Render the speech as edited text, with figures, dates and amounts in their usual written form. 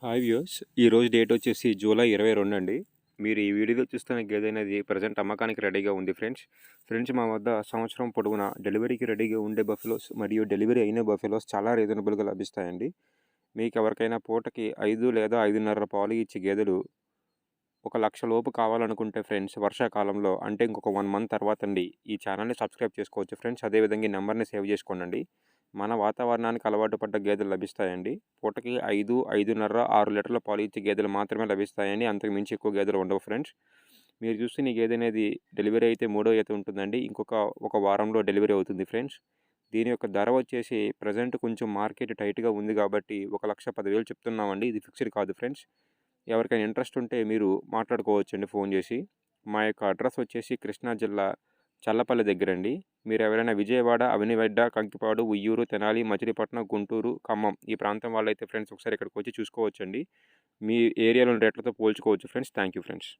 Hi viewers, ఈరోజు date వచ్చేసి July 22 అండి. మీరు ఈ వీడియోలో చూస్తున్న గేదె అనేది ప్రజెంట్ అమ్మకానికి రెడీగా ఉంది ఫ్రెండ్స్ మా వద్ద సంవత్సరం పొడవునా డెలివరీకి రెడీగా ఉండే బఫెలోస్ మరియు డెలివరీ అయిన బఫెలోస్ చాలా రీజనబుల్గా లభిస్తాయండి. మీకు ఎవరికైనా పూటకి 5 లేదా 5.5 పాలు ఇచ్చే గేదెలు 1,00,000 లోపు కావాలనుకుంటే ఫ్రెండ్స్, వర్షాకాలంలో అంటే ఇంకొక 1 మంత్ తర్వాత అండి, ఈ ఛానల్ని సబ్స్క్రైబ్ చేసుకోవచ్చు ఫ్రెండ్స్. అదేవిధంగా ఈ నెంబర్ని సేవ్ చేసుకోండి. మన వాతావరణానికి అలవాటు పడ్డ గేదెలు లభిస్తాయండి. పూటకి 5, 5.5, 6 లీటర్ల పాలు ఇచ్చే గేదెలు మాత్రమే లభిస్తాయండి. అంతకు మించి ఎక్కువ గేదెలు ఉండవు ఫ్రెండ్స్. మీరు చూస్తున్న ఈ గేదె అనేది డెలివరీ అయితే 3వ ఈత ఉంటుందండి. ఒక వారంలో డెలివరీ అవుతుంది ఫ్రెండ్స్. దీని యొక్క ధర వచ్చేసి ప్రజెంట్ కొంచెం మార్కెట్ టైట్గా ఉంది కాబట్టి 1,10,000 చెప్తున్నామండి. ఇది ఫిక్స్డ్ కాదు ఫ్రెండ్స్. ఎవరికైనా ఇంట్రెస్ట్ ఉంటే మీరు మాట్లాడుకోవచ్చండి ఫోన్ చేసి. మా యొక్క అడ్రస్ వచ్చేసి కృష్ణా జిల్లా చల్లపల్లి దగ్గరండి. మీరు ఎవరైనా విజయవాడ, అవినివడ్డ, కంకిపాడు, ఉయ్యూరు, తెనాలి, మచిలీపట్నం, గుంటూరు, ఖమ్మం ఈ ప్రాంతం వాళ్ళైతే ఫ్రెండ్స్ ఒకసారి ఇక్కడికి వచ్చి చూసుకోవచ్చండి. మీ ఏరియాలోని రేట్లతో పోల్చుకోవచ్చు ఫ్రెండ్స్. Thank you friends.